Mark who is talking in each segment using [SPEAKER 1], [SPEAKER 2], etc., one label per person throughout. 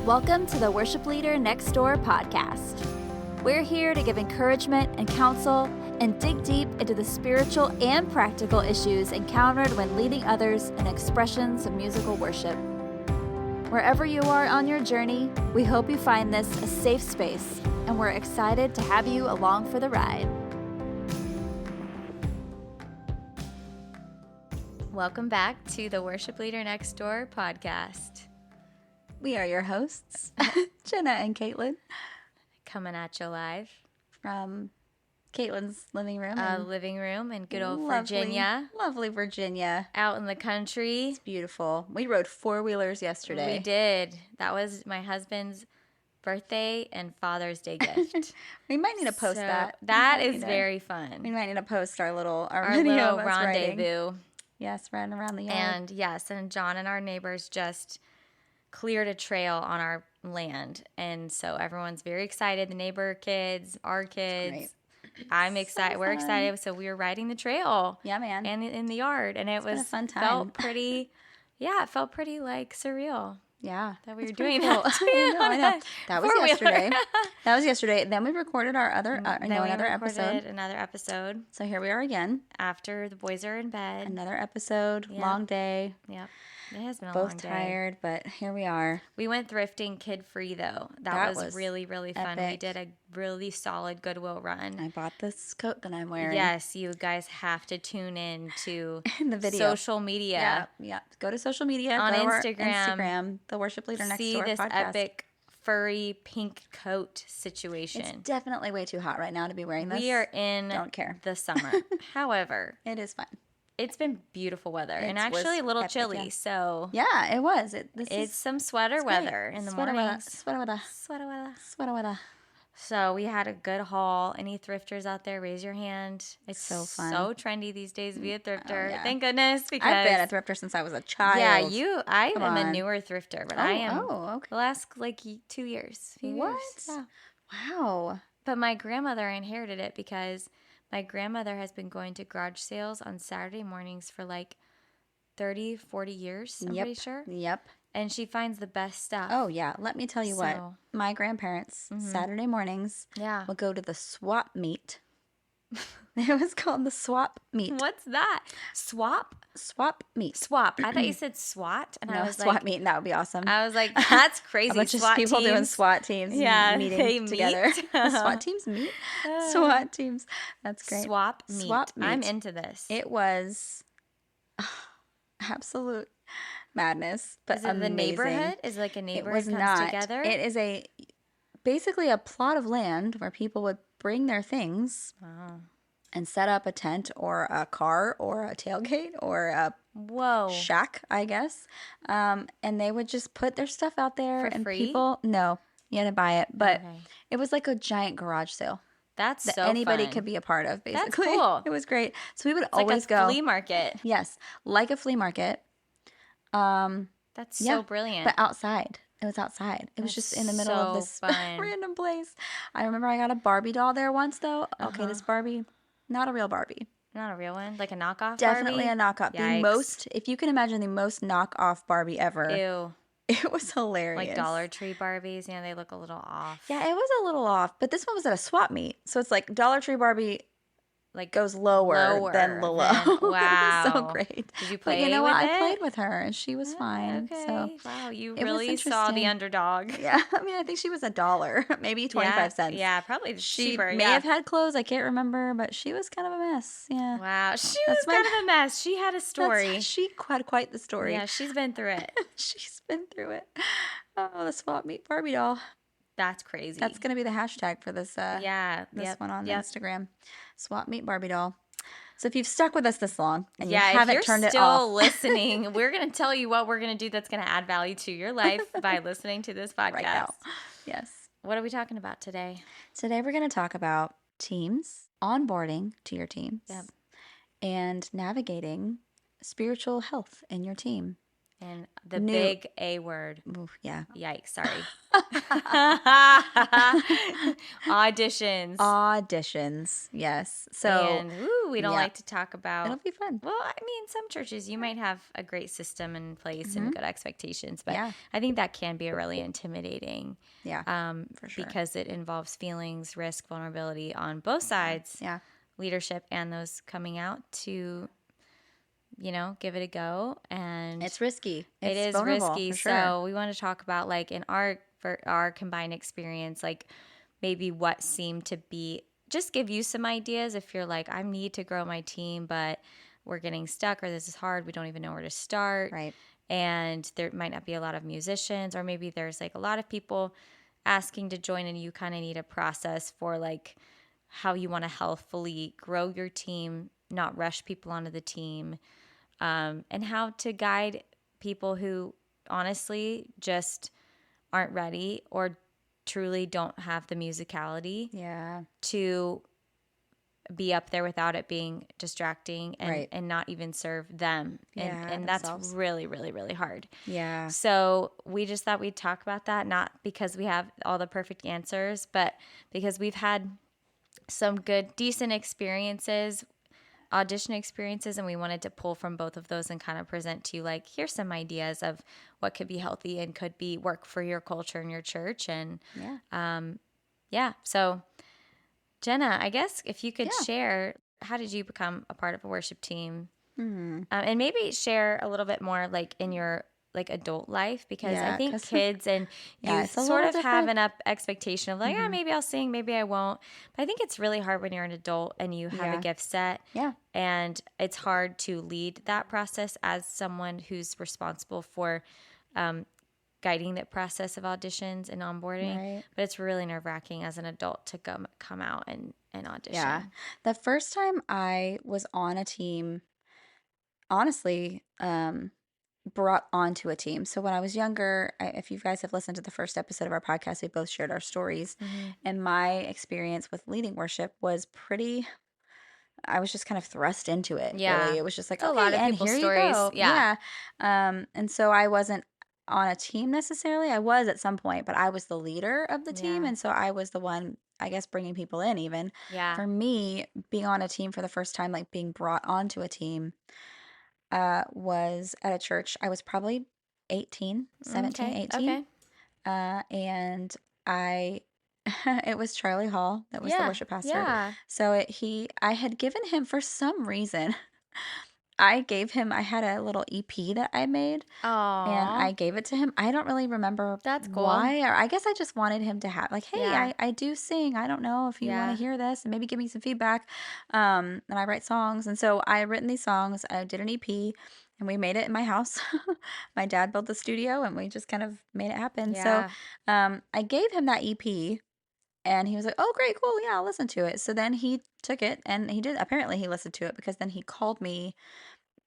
[SPEAKER 1] Welcome to the Worship Leader Next Door podcast. We're here to give encouragement and counsel and dig deep into the spiritual and practical issues encountered when leading others in expressions of musical worship. Wherever you are on your journey, we hope you find this a safe space, and we're excited to have you along for the ride.
[SPEAKER 2] Welcome back to the Worship Leader Next Door podcast.
[SPEAKER 1] We are your hosts, Jenna and Caitlin.
[SPEAKER 2] Coming at you live
[SPEAKER 1] From Caitlin's living room.
[SPEAKER 2] living room in good old
[SPEAKER 1] lovely,
[SPEAKER 2] Virginia.
[SPEAKER 1] Lovely Virginia.
[SPEAKER 2] Out in the country.
[SPEAKER 1] It's beautiful. We rode four-wheelers yesterday.
[SPEAKER 2] We did. That was my husband's birthday and Father's Day gift.
[SPEAKER 1] We might need to post that.
[SPEAKER 2] That is very fun.
[SPEAKER 1] We might need to post our
[SPEAKER 2] Our
[SPEAKER 1] video
[SPEAKER 2] little
[SPEAKER 1] of us riding.
[SPEAKER 2] rendezvous.
[SPEAKER 1] Yes, riding around the yard.
[SPEAKER 2] And yes, and John and our neighbors just cleared a trail on our land. And so everyone's very excited. The neighbor kids, our kids. I'm excited. We're excited. So we were riding the trail.
[SPEAKER 1] Yeah, man.
[SPEAKER 2] And in the yard. And it was
[SPEAKER 1] been a fun time.
[SPEAKER 2] Felt pretty, it felt pretty like surreal.
[SPEAKER 1] Yeah.
[SPEAKER 2] That we were
[SPEAKER 1] It's
[SPEAKER 2] doing
[SPEAKER 1] pretty cool.
[SPEAKER 2] that.
[SPEAKER 1] I know. That was
[SPEAKER 2] Four-wheeler.
[SPEAKER 1] yesterday. Then we recorded our other another episode.
[SPEAKER 2] Another episode.
[SPEAKER 1] So here we are again.
[SPEAKER 2] After the boys are in bed.
[SPEAKER 1] Another episode.
[SPEAKER 2] Yep.
[SPEAKER 1] Long day.
[SPEAKER 2] Yep. It has been a long day.
[SPEAKER 1] Both tired, but here we are.
[SPEAKER 2] We went thrifting kid-free, though. That was really, really fun.
[SPEAKER 1] epic.
[SPEAKER 2] We did a really solid Goodwill run.
[SPEAKER 1] I bought this coat that I'm wearing.
[SPEAKER 2] Yes, you guys have to tune in to
[SPEAKER 1] In the video.
[SPEAKER 2] social media.
[SPEAKER 1] Yeah. Go to social media.
[SPEAKER 2] On
[SPEAKER 1] go to our
[SPEAKER 2] Instagram.
[SPEAKER 1] Instagram. The Worship Leader Next
[SPEAKER 2] See
[SPEAKER 1] Door
[SPEAKER 2] this
[SPEAKER 1] podcast.
[SPEAKER 2] epic furry pink coat situation.
[SPEAKER 1] It's definitely way too hot right now to be wearing this.
[SPEAKER 2] We are in
[SPEAKER 1] Don't care.
[SPEAKER 2] the summer. However,
[SPEAKER 1] It is fun.
[SPEAKER 2] it's been beautiful weather and
[SPEAKER 1] It was
[SPEAKER 2] actually a little
[SPEAKER 1] epic,
[SPEAKER 2] chilly.
[SPEAKER 1] yeah.
[SPEAKER 2] So
[SPEAKER 1] Yeah, it was.
[SPEAKER 2] it's some sweater weather in the mornings.
[SPEAKER 1] Sweater weather.
[SPEAKER 2] Sweater weather.
[SPEAKER 1] Sweater weather.
[SPEAKER 2] So we had a good haul. Any thrifters out there, raise your hand. It's
[SPEAKER 1] So fun.
[SPEAKER 2] so trendy these days to be a thrifter.
[SPEAKER 1] yeah.
[SPEAKER 2] Thank goodness, because
[SPEAKER 1] I've been a thrifter since I was a child.
[SPEAKER 2] yeah, I
[SPEAKER 1] Come
[SPEAKER 2] am a
[SPEAKER 1] on.
[SPEAKER 2] newer thrifter, but I am
[SPEAKER 1] okay.
[SPEAKER 2] the last 2 years. Few
[SPEAKER 1] What?
[SPEAKER 2] years, yeah.
[SPEAKER 1] Wow.
[SPEAKER 2] But my grandmother inherited it because my grandmother has been going to garage sales on Saturday mornings for 30, 40 years, I'm pretty sure.
[SPEAKER 1] Yep.
[SPEAKER 2] And she finds the best stuff.
[SPEAKER 1] Oh, yeah. Let me tell you what.
[SPEAKER 2] So-
[SPEAKER 1] My grandparents, Saturday mornings,
[SPEAKER 2] Yeah.
[SPEAKER 1] would go to the swap meet. It was called the swap meet.
[SPEAKER 2] What's that? Swap?
[SPEAKER 1] Swap meet.
[SPEAKER 2] Swap. I thought you said SWAT. And
[SPEAKER 1] No,
[SPEAKER 2] I was
[SPEAKER 1] swap
[SPEAKER 2] like,
[SPEAKER 1] meet. That would be awesome.
[SPEAKER 2] I was like, that's crazy.
[SPEAKER 1] A bunch
[SPEAKER 2] SWAT
[SPEAKER 1] of people doing
[SPEAKER 2] teams.
[SPEAKER 1] SWAT teams
[SPEAKER 2] Yeah,
[SPEAKER 1] meeting
[SPEAKER 2] they meet.
[SPEAKER 1] together. SWAT teams meet? SWAT teams. That's great.
[SPEAKER 2] Swap meet.
[SPEAKER 1] Swap meet.
[SPEAKER 2] I'm into this.
[SPEAKER 1] It was absolute madness, but
[SPEAKER 2] Is it the
[SPEAKER 1] amazing.
[SPEAKER 2] neighborhood? Is it like a
[SPEAKER 1] It
[SPEAKER 2] neighborhood
[SPEAKER 1] was
[SPEAKER 2] comes
[SPEAKER 1] not.
[SPEAKER 2] together?
[SPEAKER 1] It is basically a plot of land where people would bring their things
[SPEAKER 2] Oh.
[SPEAKER 1] and set up a tent or a car or a tailgate or a
[SPEAKER 2] Whoa.
[SPEAKER 1] shack, I guess. And they would just put their stuff out there.
[SPEAKER 2] For
[SPEAKER 1] and
[SPEAKER 2] free?
[SPEAKER 1] people, no, you had to buy it. But
[SPEAKER 2] Okay.
[SPEAKER 1] it was like a giant garage sale
[SPEAKER 2] That's
[SPEAKER 1] that
[SPEAKER 2] so
[SPEAKER 1] anybody
[SPEAKER 2] fun.
[SPEAKER 1] could be a part of, basically.
[SPEAKER 2] cool.
[SPEAKER 1] It was great. So we would
[SPEAKER 2] It's like
[SPEAKER 1] always
[SPEAKER 2] a
[SPEAKER 1] go.
[SPEAKER 2] flea market.
[SPEAKER 1] Yes, like a flea market.
[SPEAKER 2] That's
[SPEAKER 1] Yeah,
[SPEAKER 2] so brilliant.
[SPEAKER 1] But outside. It was outside. It was
[SPEAKER 2] That's
[SPEAKER 1] just in the middle of
[SPEAKER 2] so
[SPEAKER 1] this
[SPEAKER 2] fun.
[SPEAKER 1] random place. I remember I got a Barbie doll there once, though. Okay, this Barbie, not a real Barbie.
[SPEAKER 2] Not a real one? Like a knockoff
[SPEAKER 1] Definitely
[SPEAKER 2] Barbie?
[SPEAKER 1] a knockoff.
[SPEAKER 2] Yikes.
[SPEAKER 1] If you can imagine the most knockoff Barbie ever,
[SPEAKER 2] Ew.
[SPEAKER 1] it was hilarious.
[SPEAKER 2] Like Dollar Tree Barbies. They look a little off.
[SPEAKER 1] Yeah, it was a little off, but this one was at a swap meet. So it's like Dollar Tree Barbie
[SPEAKER 2] Like
[SPEAKER 1] goes lower than the low.
[SPEAKER 2] than-
[SPEAKER 1] It was so
[SPEAKER 2] wow.
[SPEAKER 1] great.
[SPEAKER 2] Did you
[SPEAKER 1] But
[SPEAKER 2] play
[SPEAKER 1] you know
[SPEAKER 2] with
[SPEAKER 1] what?
[SPEAKER 2] it?
[SPEAKER 1] I played with her, and she was fine.
[SPEAKER 2] Okay.
[SPEAKER 1] So
[SPEAKER 2] Wow, you
[SPEAKER 1] it was
[SPEAKER 2] really saw the
[SPEAKER 1] interesting.
[SPEAKER 2] underdog.
[SPEAKER 1] yeah, I mean, I think she was $1, maybe 25 cents.
[SPEAKER 2] Yeah, probably
[SPEAKER 1] She
[SPEAKER 2] cheaper.
[SPEAKER 1] may
[SPEAKER 2] yeah.
[SPEAKER 1] have had clothes. I can't remember, but she was kind of a mess. Yeah.
[SPEAKER 2] Wow, she
[SPEAKER 1] That's
[SPEAKER 2] was kind of a mess. She had a story.
[SPEAKER 1] She had quite the story.
[SPEAKER 2] Yeah, she's been through it.
[SPEAKER 1] She's been through it. Oh, the swap meet Barbie doll.
[SPEAKER 2] That's crazy.
[SPEAKER 1] That's going to be the hashtag for this
[SPEAKER 2] this
[SPEAKER 1] one on
[SPEAKER 2] yep.
[SPEAKER 1] Instagram. Swap meet Barbie doll. So if you've stuck with us this long and you
[SPEAKER 2] Yeah,
[SPEAKER 1] haven't
[SPEAKER 2] if you're
[SPEAKER 1] turned it
[SPEAKER 2] still
[SPEAKER 1] off,
[SPEAKER 2] listening, we're going to tell you what we're going to do that's going to add value to your life by listening to this podcast.
[SPEAKER 1] right now. Yes.
[SPEAKER 2] What are we talking about today?
[SPEAKER 1] Today we're going to talk about teams, onboarding to your teams,
[SPEAKER 2] Yep.
[SPEAKER 1] and navigating spiritual health in your team.
[SPEAKER 2] And the big A word.
[SPEAKER 3] Ooh, yeah.
[SPEAKER 2] Yikes, sorry. Auditions.
[SPEAKER 3] Auditions, yes. So,
[SPEAKER 2] and we don't like to talk about.
[SPEAKER 3] It'll be fun.
[SPEAKER 2] Well, I mean, some churches, you might have a great system in place and good expectations, but I think that can be really intimidating.
[SPEAKER 3] Yeah, for sure.
[SPEAKER 2] Because it involves feelings, risk, vulnerability on both sides.
[SPEAKER 3] Yeah.
[SPEAKER 2] Leadership and those coming out to, give it a go. And
[SPEAKER 3] it's risky.
[SPEAKER 2] It is risky.
[SPEAKER 3] For sure.
[SPEAKER 2] So we want to talk about, like, in for our combined experience, like maybe what seemed to be, just give you some ideas if you're like, I need to grow my team, but we're getting stuck, or this is hard. We don't even know where to start.
[SPEAKER 3] Right.
[SPEAKER 2] And there might not be a lot of musicians, or maybe there's like a lot of people asking to join, and you kind of need a process for like how you want to healthfully grow your team, not rush people onto the team, and how to guide people who honestly just aren't ready or truly don't have the musicality to be up there without it being distracting and not even serve them. And that's really, really, really hard.
[SPEAKER 3] Yeah.
[SPEAKER 2] So we just thought we'd talk about that, not because we have all the perfect answers, but because we've had some good, decent audition experiences, and we wanted to pull from both of those and kind of present to you, like, here's some ideas of what could be healthy and could be work for your culture and your church. And so Jenna, I guess if you could share, how did you become a part of a worship team? And maybe share a little bit more like in your like adult life, because I think kids and youth sort of have an expectation of like, maybe I'll sing, maybe I won't. But I think it's really hard when you're an adult and you have a gift set. Yeah. And it's hard to lead that process as someone who's responsible for guiding the process of auditions and onboarding. Right. But it's really nerve-wracking as an adult to come out and audition.
[SPEAKER 3] Yeah. The first time I was on a team, honestly, brought onto a team. So when I was younger, if you guys have listened to the first episode of our podcast, we both shared our stories. And my experience with leading worship was I was just kind of thrust into it. Yeah. Really. It was just like,
[SPEAKER 2] a lot of people's stories.
[SPEAKER 3] Yeah. And so I wasn't on a team necessarily. I was at some point, but I was the leader of the team. And so I was the one, I guess, bringing people in even. Yeah. For me, being on a team for the first time, like being brought onto a team, was at a church. I was probably 17, 18. Okay. And it was Charlie Hall that was the worship pastor. Yeah. So I had given him, for some reason, I had a little EP that I made. Aww. And I gave it to him. I don't really remember why, or I guess I just wanted him to have, like, hey, I do sing. I don't know if you want to hear this, and maybe give me some feedback. And I write songs. And so I had written these songs. I did an EP, and we made it in my house. My dad built the studio, and we just kind of made it happen. Yeah. So I gave him that EP. And he was like, oh, great, cool. Yeah, I'll listen to it. So then he took it, and apparently he listened to it, because then he called me,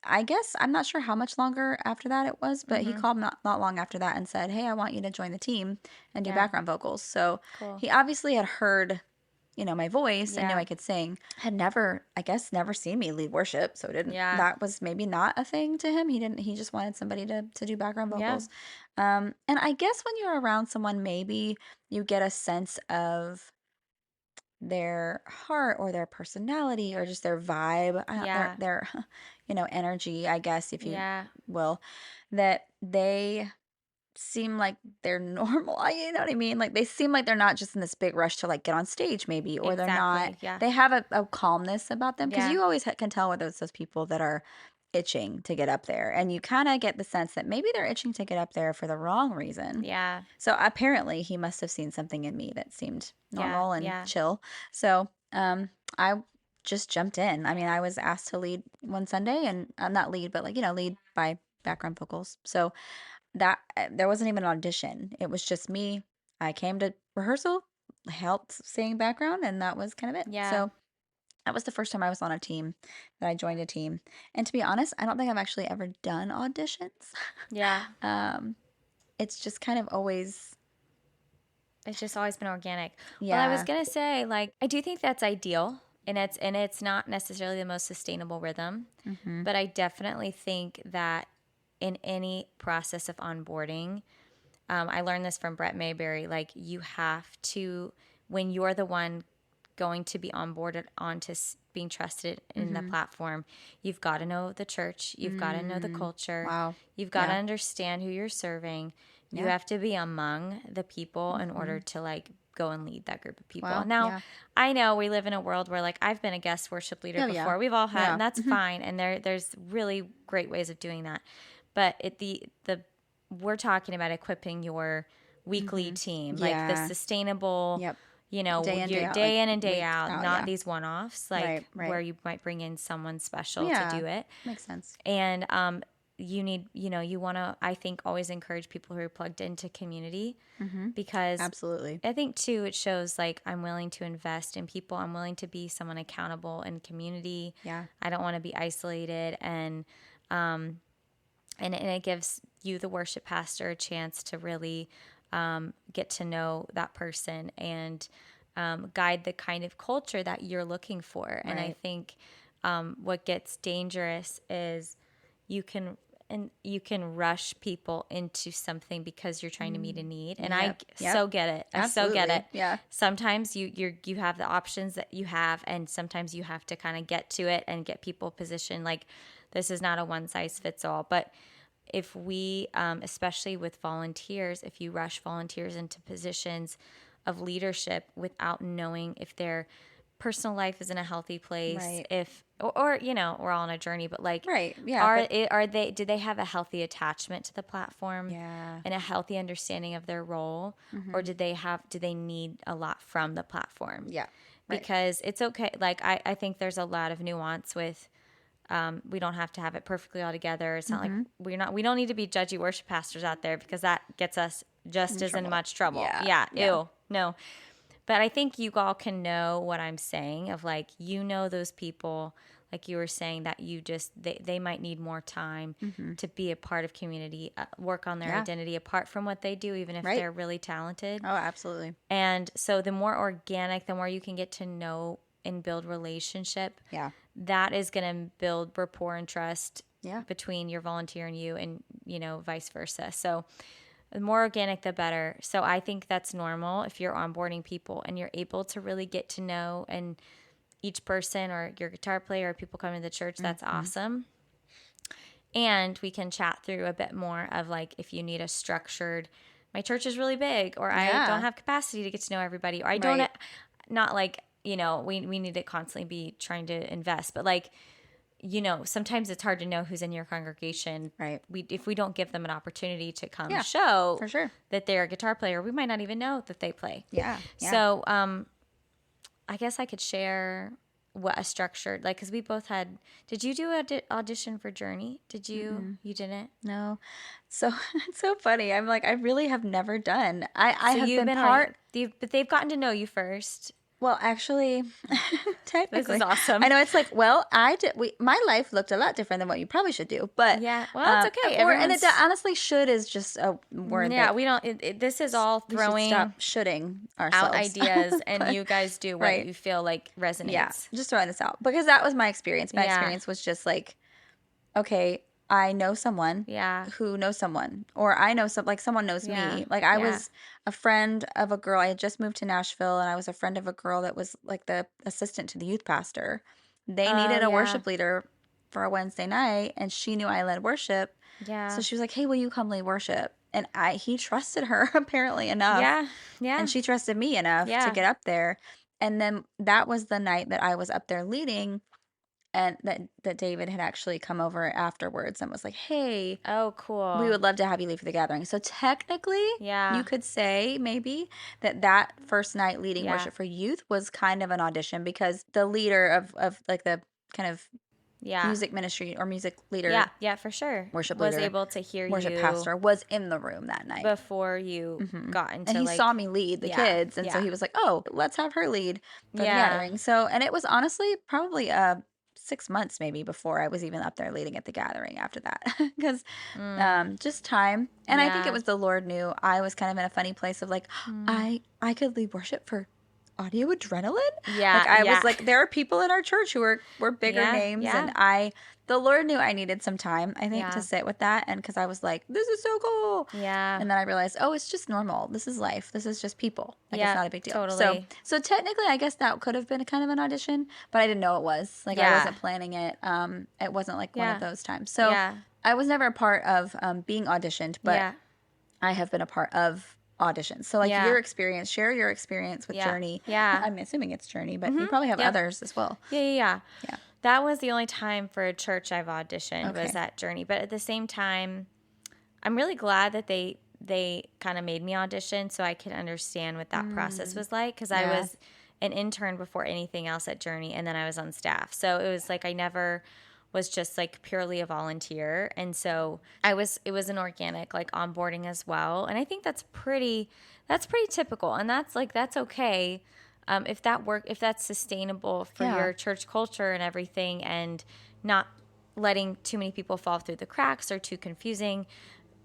[SPEAKER 3] I guess, I'm not sure how much longer after that it was, but he called not long after that and said, hey, I want you to join the team and do background vocals. So he obviously had heard, my voice and knew I could sing. Had never seen me lead worship. So that was maybe not a thing to him. He just wanted somebody to do background vocals. And I guess when you're around someone, maybe you get a sense of their heart or their personality or just their vibe, their energy, I guess, if you will, that they seem like they're normal. You know what I mean? Like, they seem like they're not just in this big rush to like get on stage maybe, or they're not, they have a calmness about them, because you always can tell whether it's those people that are itching to get up there, and you kind of get the sense that maybe they're itching to get up there for the wrong reason. Yeah. So apparently he must have seen something in me that seemed normal and chill. So I just jumped in. I mean, I was asked to lead one Sunday, and not lead, but lead by background vocals. So that there wasn't even an audition. It was just me. I came to rehearsal, helped sing background, and that was kind of it. Yeah. So that was the first time I was on a team, that I joined a team. And to be honest, I don't think I've actually ever done auditions. Yeah. It's just kind of always...
[SPEAKER 2] It's just always been organic. Yeah. Well, I was going to say, like, I do think that's ideal, and it's not necessarily the most sustainable rhythm, but I definitely think that in any process of onboarding, I learned this from Brett Mayberry, like you have to, when you're the one going to be onboarded onto being trusted in the platform, you've got to know the church, you've got to know the culture, you've got to understand who you're serving. You have to be among the people in order to like go and lead that group of people. Now, I know we live in a world where like I've been a guest worship leader before. We've all had, and that's fine. And there's really great ways of doing that. But we're talking about equipping your weekly team, like the sustainable, you know, day in and day out, not these one-offs, like where you might bring in someone special to do it.
[SPEAKER 3] Makes sense.
[SPEAKER 2] And you need, you know, you want to, I think, always encourage people who are plugged into community because
[SPEAKER 3] absolutely.
[SPEAKER 2] I think too, it shows like I'm willing to invest in people. I'm willing to be someone accountable in community.
[SPEAKER 3] Yeah.
[SPEAKER 2] I don't want to be isolated, and it gives you, the worship pastor, a chance to really get to know that person and guide the kind of culture that you're looking for. Right. And I think what gets dangerous is you can rush people into something because you're trying to meet a need. And I so get it. I so get it.
[SPEAKER 3] Yeah.
[SPEAKER 2] Sometimes you have the options that you have, and sometimes you have to kind of get to it and get people positioned. Like, this is not a one size fits all. But if we, especially with volunteers, if you rush volunteers into positions of leadership without knowing if their personal life is in a healthy place, or you know, we're all on a journey, but like, do they have a healthy attachment to the platform and a healthy understanding of their role, or do they need a lot from the platform? Because it's okay. Like, I think there's a lot of nuance with, we don't have to have it perfectly all together. It's not like we don't need to be judgy worship pastors out there, because that gets us just as in much trouble. Ew. No. But I think you all can know what I'm saying, of like, you know, those people, like you were saying, that you just, they might need more time to be a part of community, work on their identity apart from what they do, even if they're really talented.
[SPEAKER 3] Oh, absolutely.
[SPEAKER 2] And so the more organic, the more you can get to know and build relationship, that is going to build rapport and trust between your volunteer and you, and, you know, vice versa. So the more organic, the better. So I think that's normal if you're onboarding people and you're able to really get to know and each person, or your guitar player, or people coming to the church. That's awesome. And we can chat through a bit more of like, if you need a structured, my church is really big, or I don't have capacity to get to know everybody, or I don't, not like, you know, we need to constantly be trying to invest, but like, you know, sometimes it's hard to know who's in your congregation. Right. If we don't give them an opportunity to come show
[SPEAKER 3] for sure
[SPEAKER 2] that they're a guitar player, we might not even know that they play.
[SPEAKER 3] Yeah.
[SPEAKER 2] So, I guess I could share what a structured, like, because we both had, did you do an audition for Journey? Did you? You didn't?
[SPEAKER 3] No. So it's so funny. I'm like, I really have never done. I have been part.
[SPEAKER 2] But they've gotten to know you first.
[SPEAKER 3] Well, actually, technically.
[SPEAKER 2] This is awesome.
[SPEAKER 3] I know, it's like, well, my life looked a lot different than what you probably should do, but
[SPEAKER 2] yeah, well, it's okay.
[SPEAKER 3] And it honestly, should is just a word.
[SPEAKER 2] Yeah, we don't. This is all throwing.
[SPEAKER 3] We should stop shoulding ourselves
[SPEAKER 2] out ideas, and you guys do what you feel like resonates.
[SPEAKER 3] Yeah, just throwing this out, because that was my experience. My experience was just like, okay, I know someone who knows someone, or I know someone knows me. Like, I was a friend of a girl. I had just moved to Nashville, and I was a friend of a girl that was like the assistant to the youth pastor. They needed a worship leader for a Wednesday night, and she knew I led worship. Yeah. So she was like, "Hey, will you come lead worship?" And he trusted her apparently enough. Yeah. Yeah. And she trusted me enough to get up there. And then that was the night that I was up there leading. And that David had actually come over afterwards and was like, "Hey,
[SPEAKER 2] oh, cool,
[SPEAKER 3] we would love to have you lead for the gathering." So technically, you could say maybe that first night leading worship for youth was kind of an audition, because the leader of like the kind of music ministry or music leader,
[SPEAKER 2] for sure,
[SPEAKER 3] worship leader,
[SPEAKER 2] was able to hear
[SPEAKER 3] worship
[SPEAKER 2] you,
[SPEAKER 3] pastor was in the room that night
[SPEAKER 2] before you got into,
[SPEAKER 3] and he saw me lead the kids, and so he was like, "Oh, let's have her lead for the gathering." So, and it was honestly probably 6 months maybe before I was even up there leading at the gathering after that, because just time. And I think it was the Lord knew I was kind of in a funny place of like, I could lead worship for audio adrenaline.
[SPEAKER 2] Yeah.
[SPEAKER 3] Like I was like, there are people in our church who were bigger names, and the Lord knew I needed some time, I think, to sit with that, and because I was like, this is so cool.
[SPEAKER 2] Yeah.
[SPEAKER 3] And then I realized, oh, it's just normal. This is life. This is just people. Like it's not a big deal.
[SPEAKER 2] Totally.
[SPEAKER 3] So technically, I guess that could have been kind of an audition, but I didn't know it was. Like I wasn't planning it. It wasn't like one of those times. So I was never a part of being auditioned, but I have been a part of auditions. So like your experience, share your experience with Journey.
[SPEAKER 2] Yeah.
[SPEAKER 3] I'm assuming it's Journey, but you probably have others as well.
[SPEAKER 2] Yeah. That was the only time for a church I've auditioned was at Journey. But at the same time, I'm really glad that they kind of made me audition so I could understand what that process was like, because I was an intern before anything else at Journey, and then I was on staff. So it was like I never was just like purely a volunteer, and so it was an organic like onboarding as well. And I think that's pretty typical, and that's okay. If that's sustainable for your church culture and everything, and not letting too many people fall through the cracks or too confusing.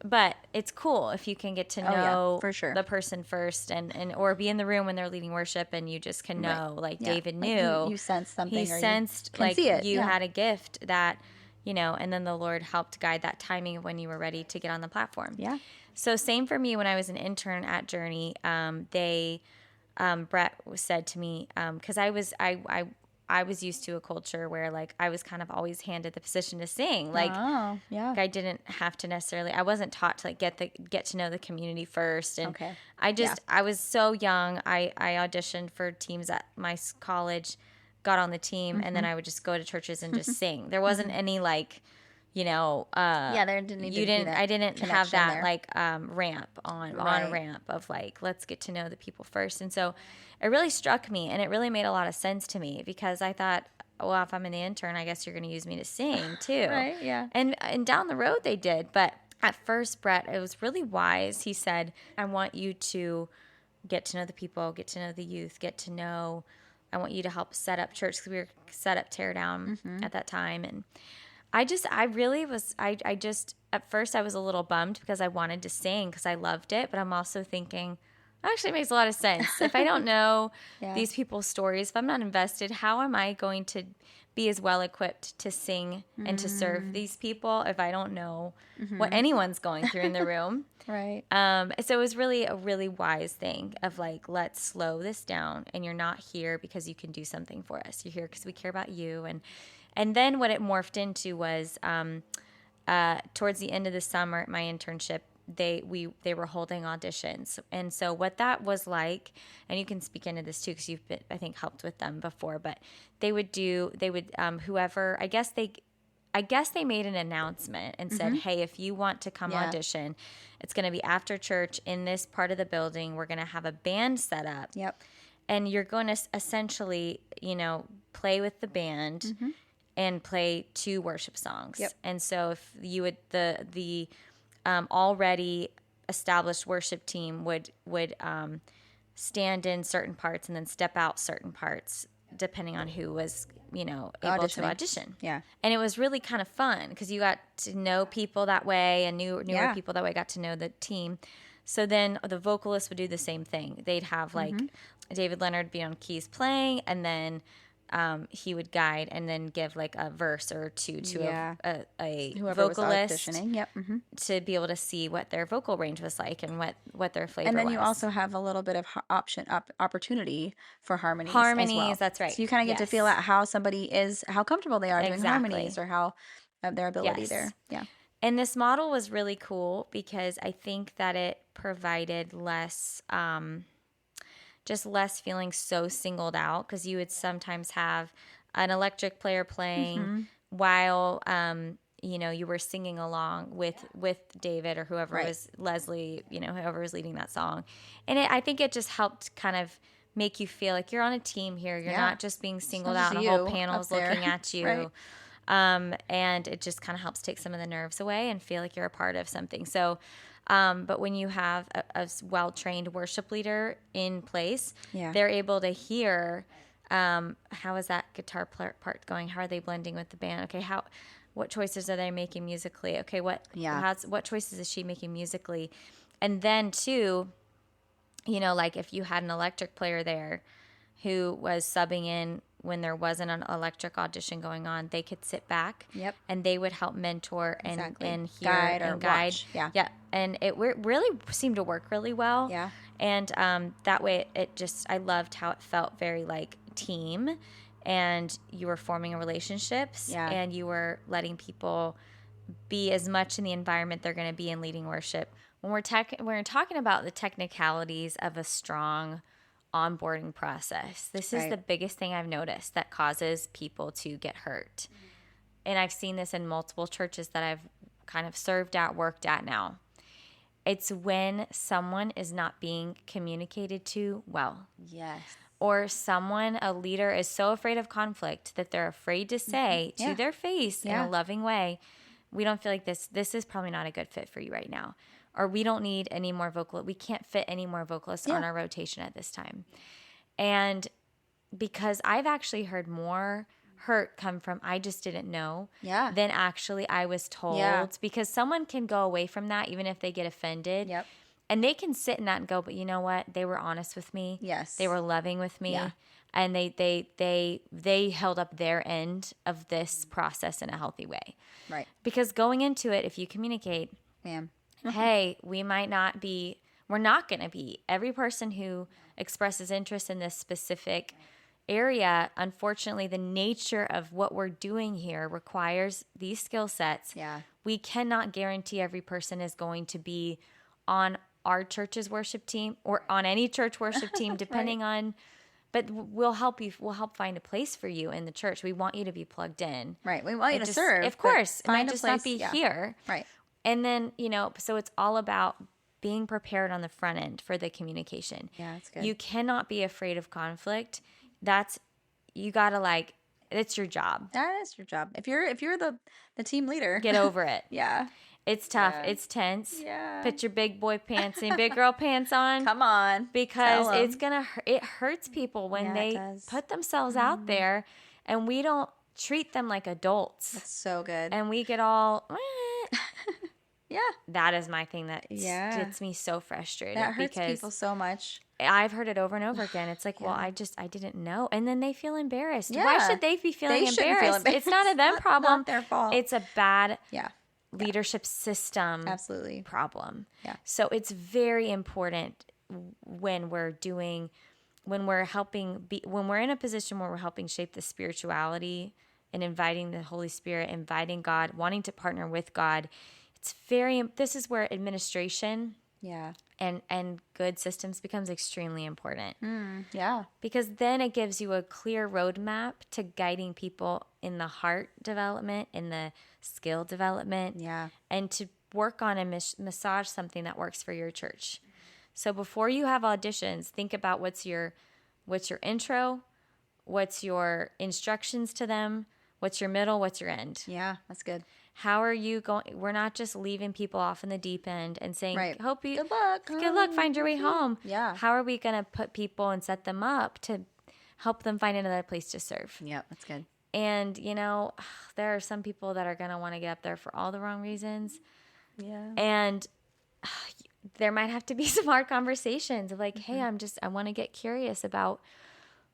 [SPEAKER 2] But it's cool if you can get to know
[SPEAKER 3] for sure.
[SPEAKER 2] the person first, and or be in the room when they're leading worship, and you just can know, like David knew.
[SPEAKER 3] Like you sensed something.
[SPEAKER 2] He sensed like you had a gift that, and then the Lord helped guide that timing of when you were ready to get on the platform. Yeah. So same for me when I was an intern at Journey. Brett said to me, because I was used to a culture where like I was kind of always handed the position to sing. Like, I didn't have to necessarily. I wasn't taught to like get to know the community first. And I was so young. I auditioned for teams at my college, got on the team, and then I would just go to churches and just sing. There wasn't any like.
[SPEAKER 3] There didn't need to be that
[SPEAKER 2] I didn't have that
[SPEAKER 3] there.
[SPEAKER 2] like ramp on ramp of like, let's get to know the people first. And so it really struck me, and it really made a lot of sense to me, because I thought, well, if I'm an intern, I guess you're going to use me to sing too.
[SPEAKER 3] Right. Yeah.
[SPEAKER 2] And down the road they did. But at first, Brett, it was really wise. He said, I want you to get to know the people, get to know the youth, I want you to help set up church, because we were set up tear down at that time. And at first I was a little bummed because I wanted to sing because I loved it, but I'm also thinking, actually it makes a lot of sense. If I don't know these people's stories, if I'm not invested, how am I going to be as well equipped to sing and to serve these people if I don't know what anyone's going through in the room?
[SPEAKER 3] Right.
[SPEAKER 2] So it was really a really wise thing of like, let's slow this down, and you're not here because you can do something for us. You're here because we care about you. And then what it morphed into was towards the end of the summer at my internship, they were holding auditions. And so what that was like, and you can speak into this too because you've been, I think, helped with them before, but whoever, I guess they made an announcement and said, hey, if you want to come audition, it's going to be after church in this part of the building. We're going to have a band set up. Yep. And you're going to essentially, play with the band and play 2 worship songs. Yep. And so if you would, the already established worship team would stand in certain parts and then step out certain parts, depending on who was, able to audition. Yeah. And it was really kind of fun because you got to know people that way, and newer people that way, got to know the team. So then the vocalist would do the same thing. They'd have like David Leonard be on keys playing, and then he would guide and then give like a verse or two to a vocalist to be able to see what their vocal range was like and what their flavor was.
[SPEAKER 3] And then you also have a little bit of opportunity for harmonies as well.
[SPEAKER 2] That's right.
[SPEAKER 3] So you kind of get to feel out how somebody is, how comfortable they are doing harmonies, or how their ability there. Yeah.
[SPEAKER 2] And this model was really cool because I think that it provided less feeling so singled out, because you would sometimes have an electric player playing while you were singing along with David or whoever was Leslie, whoever was leading that song. And I think it just helped kind of make you feel like you're on a team here. You're not just being singled out and a whole panel's looking at you. Right. And it just kind of helps take some of the nerves away and feel like you're a part of something. So but when you have a well-trained worship leader in place, they're able to hear how is that guitar part going? How are they blending with the band? Okay, what choices are they making musically? Okay, what choices is she making musically? And then too, like if you had an electric player there, who was subbing in when there wasn't an electric audition going on, they could sit back and they would help mentor and hear
[SPEAKER 3] guide
[SPEAKER 2] and guide.
[SPEAKER 3] Watch. Yeah.
[SPEAKER 2] Yeah. And it really seemed to work really well.
[SPEAKER 3] Yeah.
[SPEAKER 2] And that way I loved how it felt very like team, and you were forming relationships and you were letting people be as much in the environment they're going to be in leading worship. When we're talking about the technicalities of a strong onboarding process, this is the biggest thing I've noticed that causes people to get hurt. And I've seen this in multiple churches that I've kind of served at, worked at now. It's when someone is not being communicated to well.
[SPEAKER 3] Yes.
[SPEAKER 2] Or a leader is so afraid of conflict that they're afraid to say to their face in a loving way, we don't feel like this is probably not a good fit for you right now. Or we don't need any more we can't fit any more vocalists on our rotation at this time. And because I've actually heard more hurt come from I just didn't know than actually I was told, because someone can go away from that even if they get offended. Yep. And they can sit in that and go, but you know what? They were honest with me.
[SPEAKER 3] Yes.
[SPEAKER 2] They were loving with me. Yeah. And they held up their end of this process in a healthy way.
[SPEAKER 3] Right.
[SPEAKER 2] Because going into it, if you communicate, hey, we're not going to be. Every person who expresses interest in this specific area, unfortunately, the nature of what we're doing here requires these skill sets. Yeah. We cannot guarantee every person is going to be on our church's worship team or on any church worship team, depending on, but we'll help you. We'll help find a place for you in the church. We want you to be plugged in.
[SPEAKER 3] Right. We want you to serve.
[SPEAKER 2] Of course. It might just not be here.
[SPEAKER 3] Right.
[SPEAKER 2] And then, so it's all about being prepared on the front end for the communication.
[SPEAKER 3] Yeah, that's good.
[SPEAKER 2] You cannot be afraid of conflict. You gotta it's your job.
[SPEAKER 3] That is your job. If you're the team leader,
[SPEAKER 2] get over it.
[SPEAKER 3] Yeah.
[SPEAKER 2] It's tough. Yeah. It's tense. Yeah. Put your big boy pants and big girl pants on.
[SPEAKER 3] Come on.
[SPEAKER 2] Because it hurts people when they put themselves out there, and we don't treat them like adults.
[SPEAKER 3] That's so good.
[SPEAKER 2] And we get all
[SPEAKER 3] yeah.
[SPEAKER 2] That is my thing that gets me so frustrated.
[SPEAKER 3] That hurts people so much.
[SPEAKER 2] I've heard it over and over again. It's like, well, I didn't know. And then they feel embarrassed. Yeah. Why should they be feeling embarrassed? It's not a them problem.
[SPEAKER 3] Not their fault.
[SPEAKER 2] It's a bad leadership system problem. Yeah. So it's very important when we're in a position where we're helping shape the spirituality and inviting the Holy Spirit, inviting God, wanting to partner with God. This is where administration and good systems becomes extremely important.
[SPEAKER 3] Yeah.
[SPEAKER 2] Because then it gives you a clear roadmap to guiding people in the heart development, in the skill development, and to work on and massage something that works for your church. So before you have auditions, think about what's your intro, what's your instructions to them, what's your middle, what's your end.
[SPEAKER 3] Yeah, that's good.
[SPEAKER 2] How are you going? We're not just leaving people off in the deep end and saying, "Hope you
[SPEAKER 3] good luck,
[SPEAKER 2] find your way home."
[SPEAKER 3] Yeah.
[SPEAKER 2] How are we going to put people and set them up to help them find another place to serve?
[SPEAKER 3] Yeah, that's good.
[SPEAKER 2] And there are some people that are going to want to get up there for all the wrong reasons. Yeah. And there might have to be some hard conversations of like, "Hey, I want to get curious about.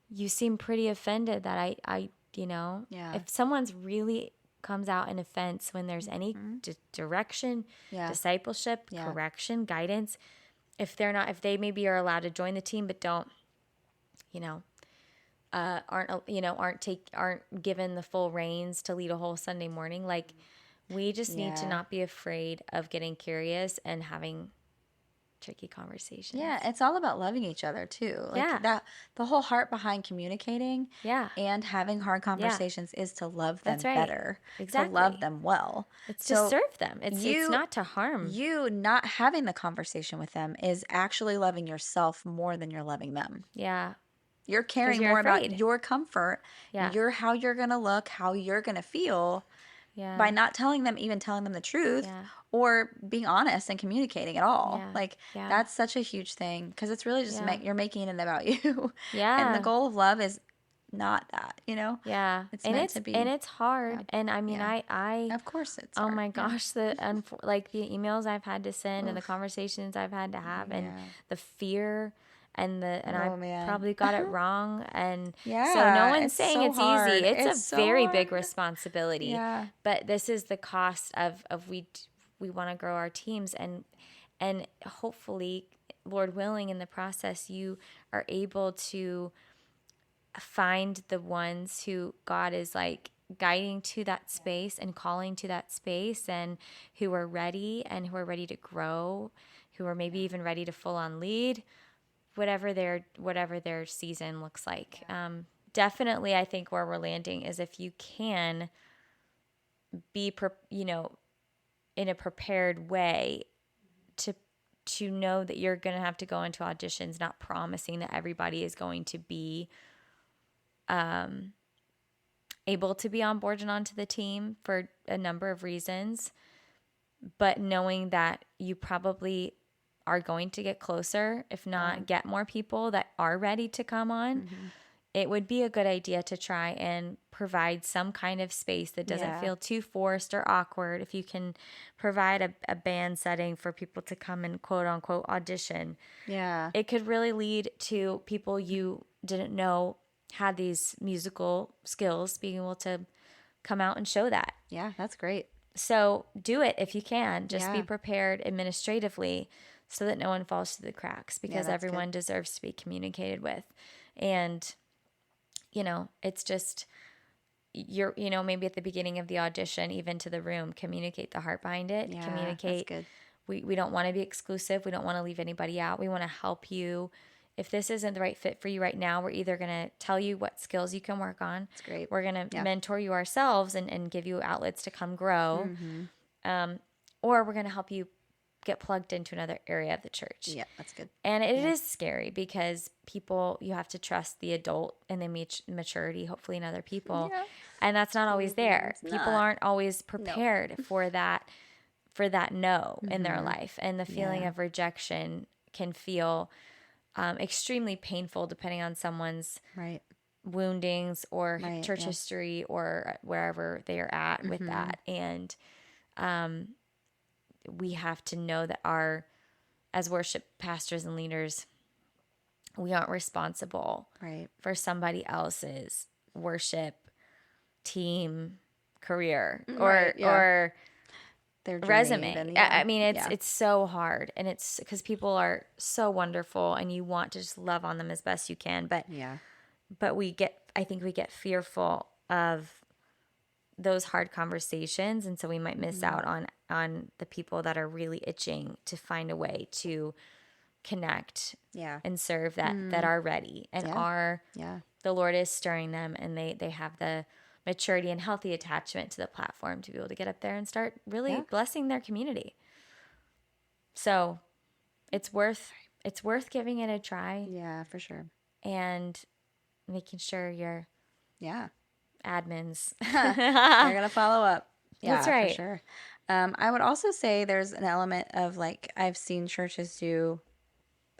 [SPEAKER 2] You seem pretty offended that I if someone's really comes out in offense when there's any direction, discipleship, correction, guidance, if they maybe are allowed to join the team but don't, aren't given the full reins to lead a whole Sunday morning, like we just need to not be afraid of getting curious and having tricky conversations.
[SPEAKER 3] Yeah, it's all about loving each other too. That the whole heart behind communicating and having hard conversations is to love them better. Exactly. To love them well.
[SPEAKER 2] It's to serve them. It's not to harm.
[SPEAKER 3] You not having the conversation with them is actually loving yourself more than you're loving them.
[SPEAKER 2] Yeah.
[SPEAKER 3] You're caring more about your comfort, how you're going to look, how you're going to feel by not telling them the truth. Or being honest and communicating at all. That's such a huge thing because it's really just you're making it about you. Yeah. And the goal of love is not that,
[SPEAKER 2] Yeah.
[SPEAKER 3] It's meant to be.
[SPEAKER 2] And it's hard. And I mean, I
[SPEAKER 3] of course it's
[SPEAKER 2] oh
[SPEAKER 3] hard.
[SPEAKER 2] my gosh, the emails I've had to send and the conversations I've had to have and the fear and I
[SPEAKER 3] man.
[SPEAKER 2] probably got it wrong. And
[SPEAKER 3] yeah,
[SPEAKER 2] so no one's
[SPEAKER 3] it's
[SPEAKER 2] saying
[SPEAKER 3] so
[SPEAKER 2] it's
[SPEAKER 3] hard.
[SPEAKER 2] easy. It's a
[SPEAKER 3] so
[SPEAKER 2] very
[SPEAKER 3] hard.
[SPEAKER 2] big responsibility.
[SPEAKER 3] Yeah.
[SPEAKER 2] But this is the cost of we want to grow our teams, and hopefully, Lord willing, in the process, you are able to find the ones who God is like guiding to that space and calling to that space, and who are ready to grow, who are maybe even ready to full on lead, whatever their season looks like. Definitely, I think where we're landing is if you can be, in a prepared way to know that you're going to have to go into auditions, not promising that everybody is going to be able to be on board and onto the team for a number of reasons, but knowing that you probably are going to get closer, if not get more people that are ready to come on. It would be a good idea to try and provide some kind of space that doesn't feel too forced or awkward. If you can provide a band setting for people to come and quote unquote audition, it could really lead to people you didn't know had these musical skills being able to come out and show that.
[SPEAKER 3] Yeah, that's great.
[SPEAKER 2] So do it if you can. Just be prepared administratively so that no one falls through the cracks, because everyone deserves to be communicated with. And it's just, maybe at the beginning of the audition, even to the room, communicate the heart behind it.
[SPEAKER 3] Yeah,
[SPEAKER 2] communicate.
[SPEAKER 3] That's good.
[SPEAKER 2] We don't want to be exclusive. We don't want to leave anybody out. We want to help you. If this isn't the right fit for you right now, we're either going to tell you what skills you can work on.
[SPEAKER 3] That's great.
[SPEAKER 2] We're going to mentor you ourselves and give you outlets to come grow. Or we're going to help you get plugged into another area of the church.
[SPEAKER 3] Yeah, that's good.
[SPEAKER 2] And it is scary because you have to trust the adult and the maturity, hopefully, in other people. Yeah. And that's not always there. People aren't always prepared for that no in their life. And the feeling of rejection can feel extremely painful depending on someone's woundings or church history or wherever they are at with that. And we have to know that as worship pastors and leaders, we aren't responsible for somebody else's worship team career or their resume. I mean, it's so hard, and it's because people are so wonderful, and you want to just love on them as best you can. But I think we get fearful of those hard conversations, and so we might miss out on the people that are really itching to find a way to connect and serve that are ready and the Lord is stirring them, and they have the maturity and healthy attachment to the platform to be able to get up there and start really blessing their community. So it's worth giving it a try.
[SPEAKER 3] Yeah, for sure.
[SPEAKER 2] And making sure your admins
[SPEAKER 3] they're gonna follow up. Yeah,
[SPEAKER 2] that's right.
[SPEAKER 3] For sure. I would also say there's an element of like I've seen churches do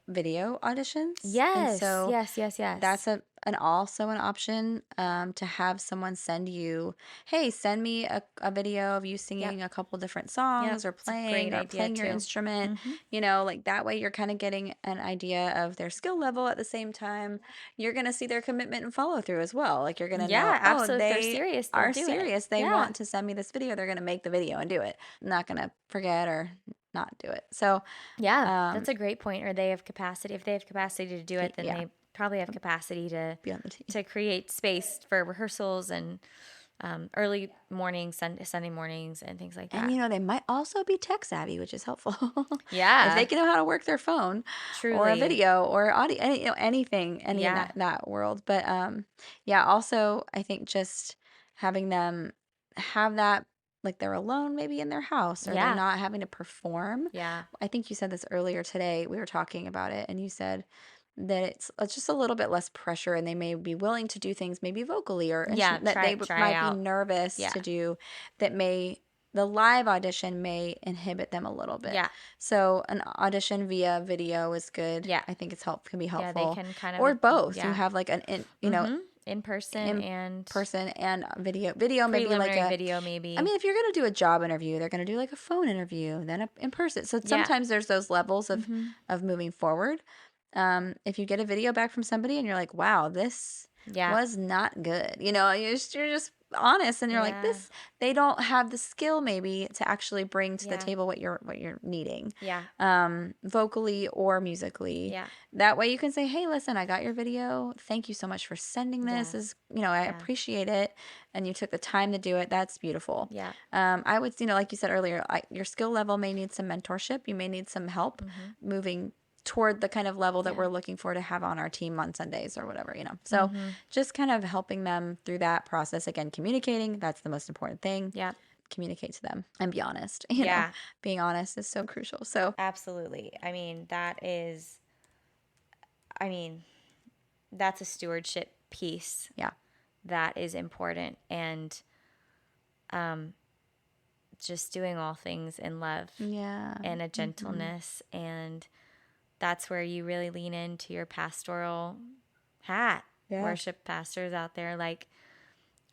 [SPEAKER 3] video auditions.
[SPEAKER 2] Yes.
[SPEAKER 3] And so
[SPEAKER 2] yes.
[SPEAKER 3] That's also an option to have someone send you, hey, send me a video of you singing a couple different songs or playing your instrument. Like that way you're kind of getting an idea of their skill level. At the same time, you're going to see their commitment and follow through as well. Like you're going to know,
[SPEAKER 2] absolutely.
[SPEAKER 3] They
[SPEAKER 2] they're serious.
[SPEAKER 3] are serious. They want to send me this video. They're going to make the video and do it. I'm not going to forget or not do it. So
[SPEAKER 2] that's a great point. Or they have capacity. If they have capacity to do it, then they probably have capacity to
[SPEAKER 3] be on the team,
[SPEAKER 2] to create space for rehearsals and early mornings, Sunday mornings, and things like that.
[SPEAKER 3] And they might also be tech savvy, which is helpful.
[SPEAKER 2] Yeah,
[SPEAKER 3] if they can know how to work their phone, or a video, or audio, anything, in that world. But also I think just having them have that. Like they're alone maybe in their house, or they're not having to perform. Yeah. I think you said this earlier today. We were talking about it, and you said that it's just a little bit less pressure, and they may be willing to do things maybe vocally or that they might be nervous to do, that the live audition may inhibit them a little bit. Yeah. So an audition via video is good. Yeah. I think can be helpful.
[SPEAKER 2] Yeah, they can kind of,
[SPEAKER 3] or both. You have like
[SPEAKER 2] in person
[SPEAKER 3] and video. Video maybe like a
[SPEAKER 2] video maybe.
[SPEAKER 3] I mean, if you're going to do a job interview, they're going to do like a phone interview, then in person. So sometimes there's those levels of moving forward. If you get a video back from somebody and you're like, wow, this was not good. You're just honest and you're like, they don't have the skill maybe to actually bring to the table what you're needing. Vocally or musically. That way you can say, hey, listen, I got your video. Thank you so much for sending this. I appreciate it. And you took the time to do it. That's beautiful. I would, like you said earlier, your skill level may need some mentorship. You may need some help moving toward the kind of level that we're looking for to have on our team on Sundays or whatever, So just kind of helping them through that process. Again, communicating, that's the most important thing. Communicate to them and be honest. Being honest is so crucial. So
[SPEAKER 2] absolutely. That's a stewardship piece. That is important. And just doing all things in love and a gentleness and that's where you really lean into your pastoral hat. Worship pastors out there, like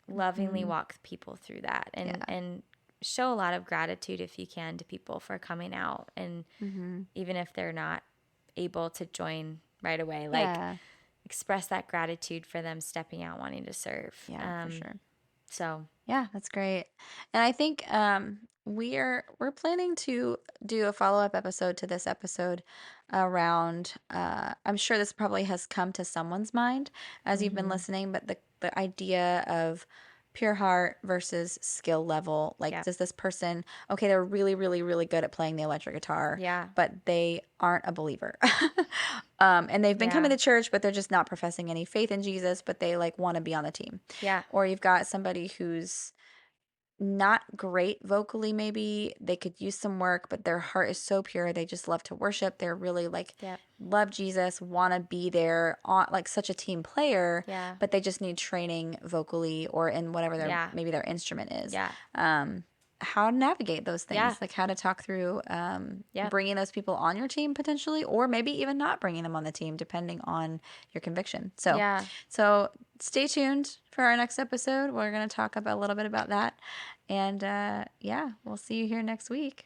[SPEAKER 2] lovingly walk people through that and show a lot of gratitude if you can to people for coming out. And even if they're not able to join right away, express that gratitude for them stepping out, wanting to serve.
[SPEAKER 3] For sure.
[SPEAKER 2] So
[SPEAKER 3] that's great. And I think we're planning to do a follow-up episode to this episode around I'm sure this probably has come to someone's mind as you've been listening, but the idea of pure heart versus skill level. Does this person, okay, they're really, really, really good at playing the electric guitar, but they aren't a believer. And they've been coming to church, but they're just not professing any faith in Jesus, but they want to be on the team. Or you've got somebody who's not great vocally, maybe they could use some work, but their heart is so pure. They just love to worship. They're really love Jesus, want to be there on such a team player, but they just need training vocally or in whatever maybe their instrument is. How to navigate those things, how to talk through bringing those people on your team potentially, or maybe even not bringing them on the team depending on your conviction. So stay tuned for our next episode. We're going to talk a little bit about that. And we'll see you here next week.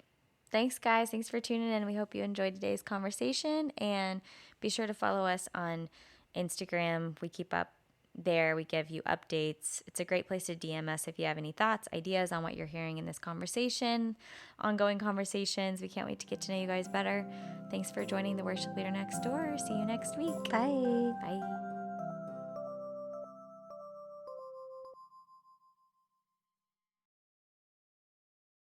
[SPEAKER 2] Thanks, guys. Thanks for tuning in. We hope you enjoyed today's conversation. And be sure to follow us on Instagram. We keep up there. We give you updates. It's a great place to DM us if you have any thoughts, ideas on what you're hearing in this conversation, ongoing conversations. We can't wait to get to know you guys better. Thanks for joining the Worship Leader Next Door. See you next week.
[SPEAKER 3] Bye.
[SPEAKER 2] Bye.